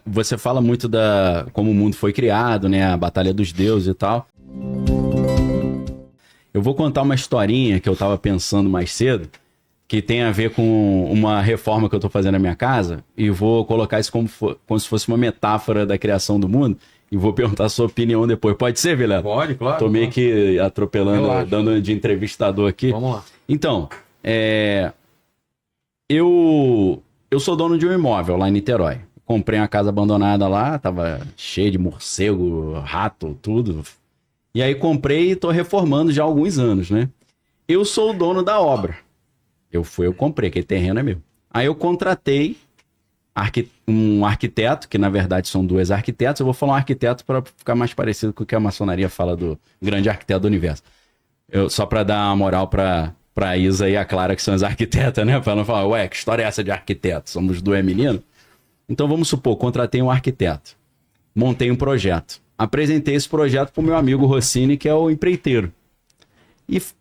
Você fala muito da como o mundo foi criado, né? A Batalha dos Deuses e tal. Eu vou contar uma historinha que eu tava pensando mais cedo, que tem a ver com uma reforma que eu tô fazendo na minha casa, e vou colocar isso como se fosse uma metáfora da criação do mundo, e vou perguntar a sua opinião depois. Pode ser, Vilela? Pode, claro. Tô meio que atropelando, Relaxa. dando de entrevistador aqui. Vamos lá. Então, eu sou dono de um imóvel lá em Niterói. Comprei uma casa abandonada lá, tava cheio de morcego, rato, tudo. E aí comprei e tô reformando já há alguns anos, né? Eu sou o dono da obra. Eu comprei, aquele terreno é meu. Aí eu contratei um arquiteto, que na verdade são dois arquitetos. Eu vou falar um arquiteto para ficar mais parecido com o que a maçonaria fala do grande arquiteto do universo. Só para dar uma moral pra Isa e a Clara, que são as arquitetas, né? Pra não falar, ué, que história é essa de arquiteto? Somos duas meninas? Então vamos supor, contratei um arquiteto. Montei um projeto. Apresentei esse projeto pro meu amigo Rossini, que é o empreiteiro.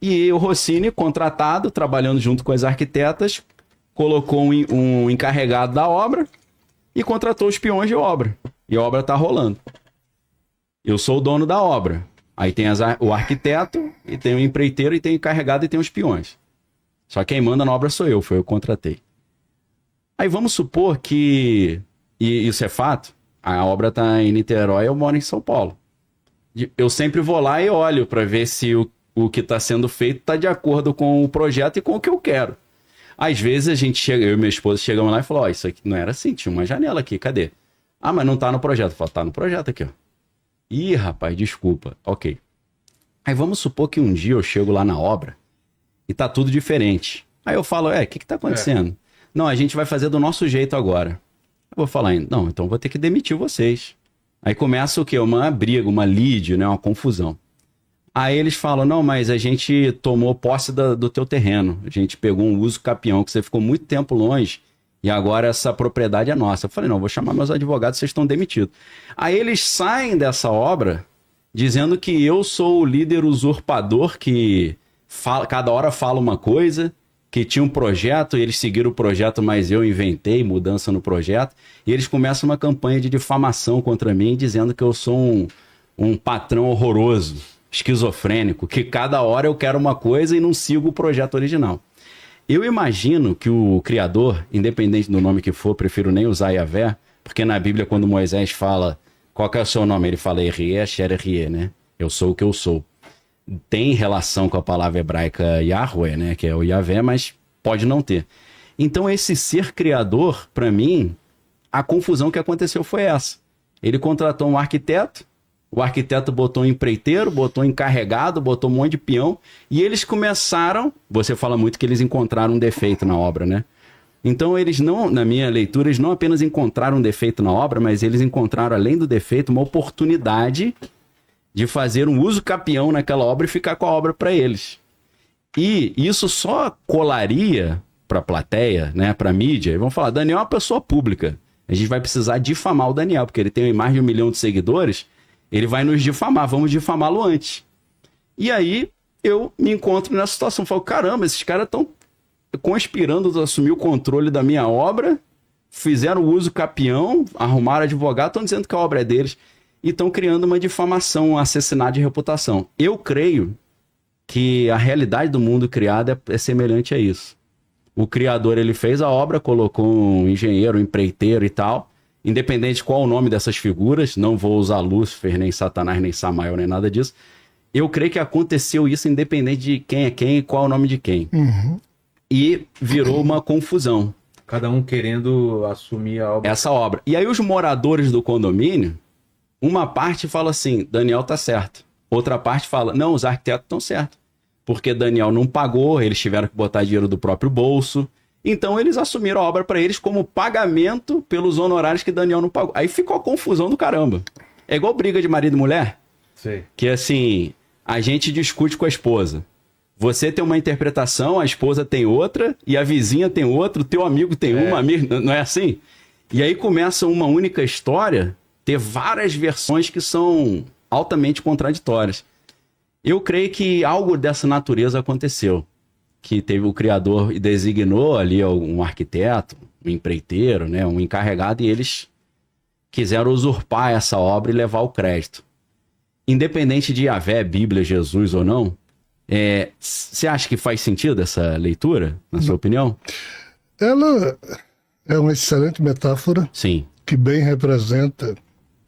E o Rossini, contratado, trabalhando junto com as arquitetas, colocou um encarregado da obra e contratou os peões de obra. E a obra tá rolando. Eu sou o dono da obra. Aí tem o arquiteto, e tem o empreiteiro, e tem o encarregado, e tem os peões. Só quem manda na obra sou eu, foi eu que contratei. Aí vamos supor que, e isso é fato, a obra tá em Niterói, eu moro em São Paulo. Eu sempre vou lá e olho para ver se o que está sendo feito está de acordo com o projeto e com o que eu quero. Às vezes a gente chega, eu e minha esposa chegamos lá e falamos, isso aqui não era assim, tinha uma janela aqui, cadê? Ah, mas não tá no projeto. Eu falo, tá no projeto aqui, ó. Ih, rapaz, desculpa. Ok. Aí vamos supor que um dia eu chego lá na obra e tá tudo diferente. Aí eu falo, o que tá acontecendo? Não, a gente vai fazer do nosso jeito agora. Eu vou falar, não, então vou ter que demitir vocês. Aí começa o quê? Uma briga, uma lide, né? Uma confusão. Aí eles falam, não, mas a gente tomou posse do teu terreno. A gente pegou um uso capião, que você ficou muito tempo longe e agora essa propriedade é nossa. Eu falei, não, vou chamar meus advogados, vocês estão demitidos. Aí eles saem dessa obra dizendo que eu sou o líder usurpador que cada hora fala uma coisa, que tinha um projeto, e eles seguiram o projeto, mas eu inventei mudança no projeto, e eles começam uma campanha de difamação contra mim, dizendo que eu sou um patrão horroroso, esquizofrênico, que cada hora eu quero uma coisa e não sigo o projeto original. Eu imagino que o Criador, independente do nome que for, prefiro nem usar Yahvé, porque na Bíblia, quando Moisés fala, qual que é o seu nome? Ele fala Erie, Asher, Erie, né? Eu sou o que eu sou. Tem relação com a palavra hebraica Yahweh, né? Que é o Yahvé, mas pode não ter. Então esse ser criador, para mim, a confusão que aconteceu foi essa. Ele contratou um arquiteto, o arquiteto botou um empreiteiro, botou um encarregado, botou um monte de peão, e eles começaram, você fala muito que eles encontraram um defeito na obra, né? Então eles não, na minha leitura, eles não apenas encontraram um defeito na obra, mas eles encontraram, além do defeito, uma oportunidade de fazer um uso capião naquela obra e ficar com a obra para eles. E isso só colaria para a plateia, né, para a mídia, e vão falar, Daniel é uma pessoa pública, a gente vai precisar difamar o Daniel, porque ele tem mais de 1 milhão de seguidores, ele vai nos difamar, vamos difamá-lo antes. E aí eu me encontro nessa situação, falo, caramba, esses caras estão conspirando a assumir o controle da minha obra, fizeram o uso capião, arrumaram advogado, estão dizendo que a obra é deles, e estão criando uma difamação, um assassinato de reputação. Eu creio que a realidade do mundo criado é semelhante a isso. O criador, ele fez a obra, colocou um engenheiro, um empreiteiro e tal, independente de qual o nome dessas figuras, não vou usar Lúcifer, nem Satanás, nem Samael, nem nada disso. Eu creio que aconteceu isso independente de quem é quem e qual é o nome de quem. Uhum. E virou uma confusão. Cada um querendo assumir a obra. Essa obra. E aí os moradores do condomínio, uma parte fala assim, Daniel tá certo. Outra parte fala, não, os arquitetos estão certos. Porque Daniel não pagou, eles tiveram que botar dinheiro do próprio bolso. Então eles assumiram a obra para eles como pagamento pelos honorários que Daniel não pagou. Aí ficou a confusão do caramba. É igual briga de marido e mulher. Sei. Que assim, a gente discute com a esposa. Você tem uma interpretação, a esposa tem outra, e a vizinha tem outra, o teu amigo tem uma, amigo, não é assim? E aí começa uma única história ter várias versões que são altamente contraditórias. Eu creio que algo dessa natureza aconteceu. Que teve o criador e designou ali um arquiteto, um empreiteiro, né, um encarregado, e eles quiseram usurpar essa obra e levar o crédito. Independente de Yahvé, Bíblia, Jesus ou não, você acha que faz sentido essa leitura, na sua opinião? Ela é uma excelente metáfora. Sim. Que bem representa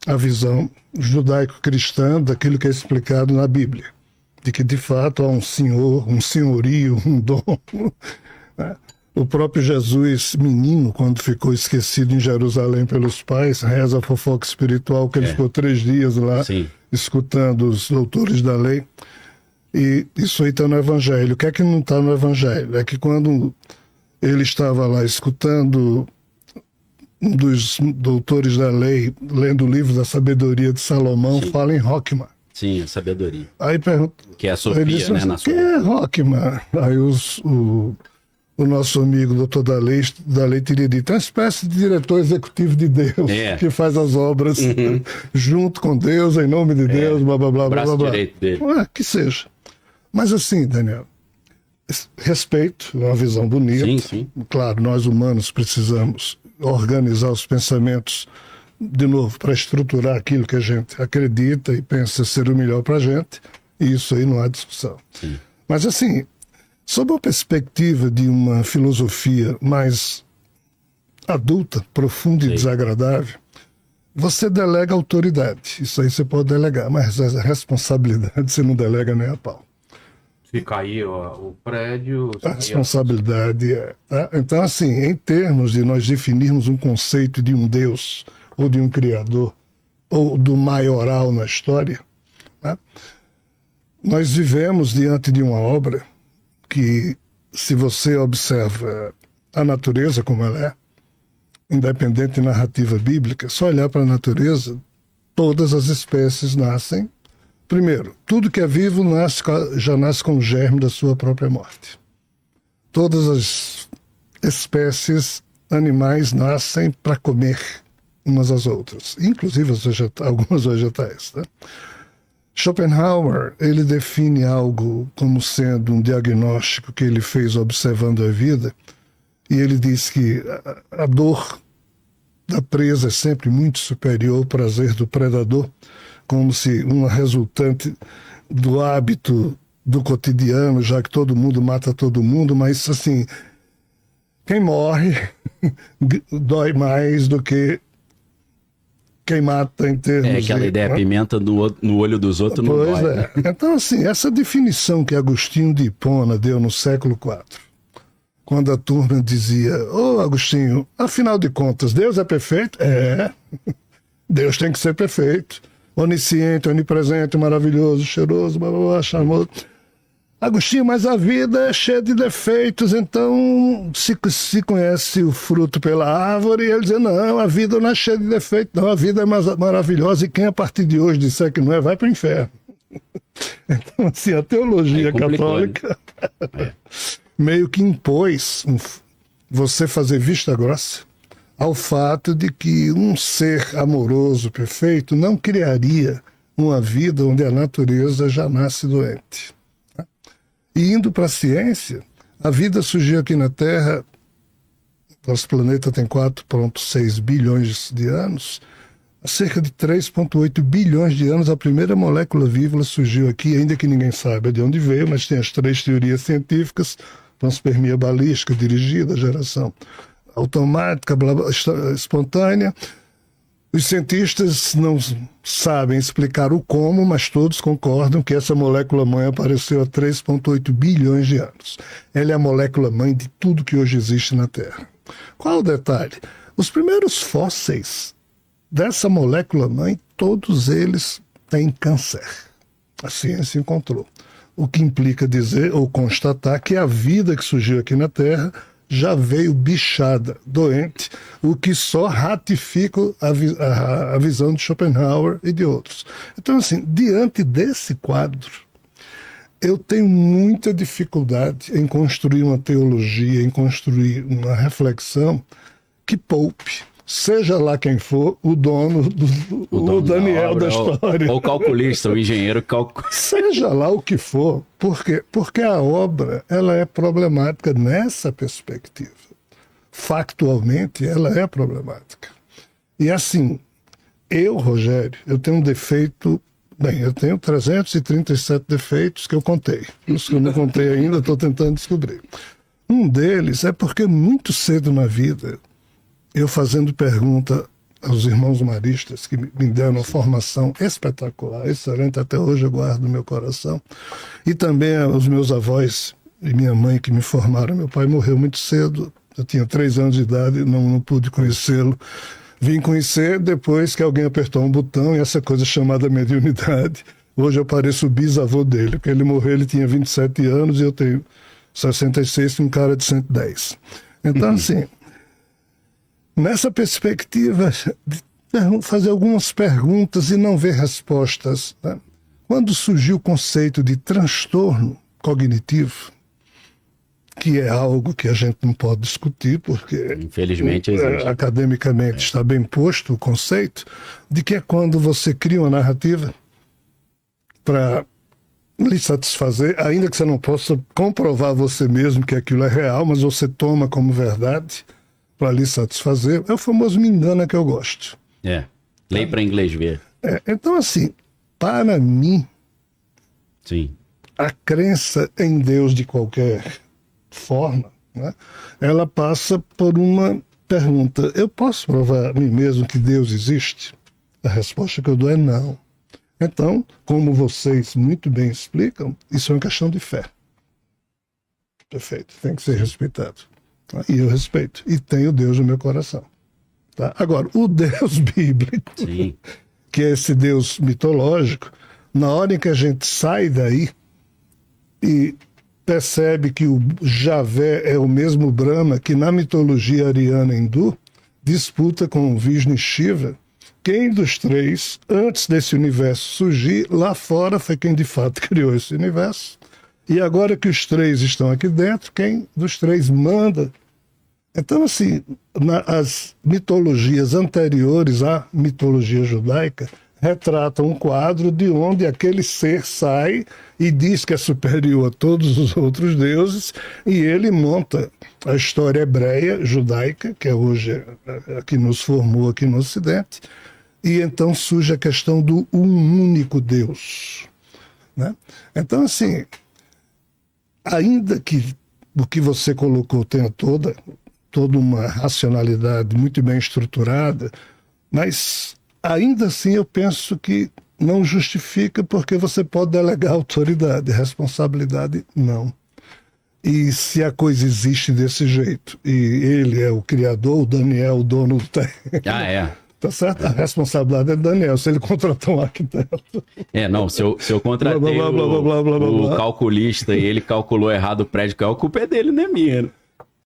a visão judaico-cristã daquilo que é explicado na Bíblia. De que, de fato, há um senhor, um senhorio, um dono. Né? O próprio Jesus, menino, quando ficou esquecido em Jerusalém pelos pais, reza a fofoca espiritual que ele ficou 3 dias lá, Sim, escutando os doutores da lei. E isso aí está no Evangelho. O que é que não está no Evangelho? É que quando ele estava lá escutando um dos doutores da lei, lendo o livro da sabedoria de Salomão, sim, fala em Rockman. sim, a sabedoria. Aí pergunta, Que é a Sofia, disse, né? Na quem é Rockman? Aí o nosso amigo doutor da lei teria dito, é uma espécie de diretor executivo de Deus, que faz as obras junto com Deus, em nome de Deus, blá, blá, blá, braço blá, blá. direito dele. Que seja. Mas assim, Daniel, respeito, é uma visão bonita. Sim, sim. Claro, nós humanos precisamos organizar os pensamentos, de novo, para estruturar aquilo que a gente acredita e pensa ser o melhor para a gente, e isso aí não há discussão. Sim. Mas assim, sob a perspectiva de uma filosofia mais adulta, profunda e desagradável, você delega autoridade. Isso aí você pode delegar, mas a responsabilidade você não delega nem a pau. Se cair o prédio... A responsabilidade tá? Então, assim, em termos de nós definirmos um conceito de um Deus, ou de um Criador, ou do maioral na história, tá? Nós vivemos diante de uma obra que, se você observa a natureza como ela é, independente de narrativa bíblica, só olhar para a natureza, todas as espécies nascem. Primeiro, tudo que é vivo já nasce com o germe da sua própria morte. Todas as espécies animais nascem para comer umas às outras, inclusive algumas vegetais. Né? Schopenhauer, ele define algo como sendo um diagnóstico que ele fez observando a vida, e ele diz que a dor da presa é sempre muito superior ao prazer do predador, como se uma resultante do hábito do cotidiano, já que todo mundo mata todo mundo, mas assim, quem morre dói mais do que quem mata em termos de... aquela ideia, pimenta no olho dos outros não dói. Pois é. Então, assim, essa definição que Agostinho de Hipona deu no século IV, quando a turma dizia, Agostinho, afinal de contas, Deus é perfeito? Deus tem que ser perfeito. Onisciente, onipresente, maravilhoso, cheiroso, blá, blá, blá, charmoso. Agostinho, mas a vida é cheia de defeitos, então se conhece o fruto pela árvore, e ele dizia, não, a vida não é cheia de defeitos, não, a vida é maravilhosa, e quem a partir de hoje disser que não é, vai para o inferno. Então, assim, a teologia católica meio que impôs você fazer vista grossa ao fato de que um ser amoroso, perfeito, não criaria uma vida onde a natureza já nasce doente. E indo para a ciência, a vida surgiu aqui na Terra, nosso planeta tem 4,6 bilhões de anos, há cerca de 3,8 bilhões de anos a primeira molécula viva surgiu aqui, ainda que ninguém saiba de onde veio, mas tem as 3 teorias científicas, panspermia balística, dirigida, geração automática, espontânea. Os cientistas não sabem explicar o como, mas todos concordam que essa molécula-mãe apareceu há 3,8 bilhões de anos. Ela é a molécula-mãe de tudo que hoje existe na Terra. Qual o detalhe? Os primeiros fósseis dessa molécula-mãe, todos eles têm câncer. A ciência encontrou. O que implica dizer ou constatar que a vida que surgiu aqui na Terra já veio bichada, doente, o que só ratifica a visão de Schopenhauer e de outros. Então, assim, diante desse quadro, eu tenho muita dificuldade em construir uma teologia, em construir uma reflexão que poupe, seja lá quem for, o dono, o Daniel da história. Ou o calculista, o engenheiro Seja lá o que for, porque a obra ela é problemática nessa perspectiva. Factualmente, ela é problemática. E assim, Eu, Rogério, eu tenho um defeito. Bem, eu tenho 337 defeitos que eu contei. Os que eu não contei ainda, estou tentando descobrir. Um deles é porque muito cedo na vida, eu fazendo pergunta aos irmãos maristas, que me deram uma formação espetacular, excelente, até hoje eu guardo no meu coração, e também aos meus avós e minha mãe que me formaram. Meu pai morreu muito cedo, eu tinha 3 anos de idade, não pude conhecê-lo. Vim conhecer depois que alguém apertou um botão e essa coisa chamada mediunidade. Hoje eu pareço o bisavô dele, porque ele morreu, ele tinha 27 anos e eu tenho 66, um cara de 110. Então, assim, nessa perspectiva de fazer algumas perguntas e não ver respostas, né? Quando surgiu o conceito de transtorno cognitivo, que é algo que a gente não pode discutir, porque infelizmente existe. Academicamente está bem posto o conceito, de que é quando você cria uma narrativa para lhe satisfazer, ainda que você não possa comprovar você mesmo que aquilo é real, mas você toma como verdade para lhe satisfazer. É o famoso me engana que eu gosto. Lei para inglês ver. Então, assim, para mim, Sim. a crença em Deus de qualquer forma, né, ela passa por uma pergunta: eu posso provar a mim mesmo que Deus existe? A resposta que eu dou é não. Então, como vocês muito bem explicam, isso é uma questão de fé. Perfeito, tem que ser respeitado. E eu respeito. E tenho Deus no meu coração. Tá? Agora, o Deus bíblico, Sim. que é esse Deus mitológico, na hora em que a gente sai daí e percebe que o Javé é o mesmo Brahma que na mitologia ariana hindu disputa com o Vishnu e Shiva, quem dos três, antes desse universo surgir, lá fora foi quem de fato criou esse universo. E agora que os três estão aqui dentro, quem dos três manda? Então, assim, as mitologias anteriores à mitologia judaica retratam um quadro de onde aquele ser sai e diz que é superior a todos os outros deuses, e ele monta a história hebreia, judaica, que é hoje a que nos formou aqui no Ocidente, e então surge a questão do único Deus, né? Então, assim, ainda que o que você colocou tenha toda uma racionalidade muito bem estruturada, mas ainda assim eu penso que não justifica, porque você pode delegar autoridade, responsabilidade não. E se a coisa existe desse jeito, e ele é o criador, o Daniel, o dono do terreno, tá certo? A responsabilidade é do Daniel, se ele contratar um arquiteto. Não, se eu contratei o calculista e ele calculou errado o prédio, a culpa é dele, não é minha.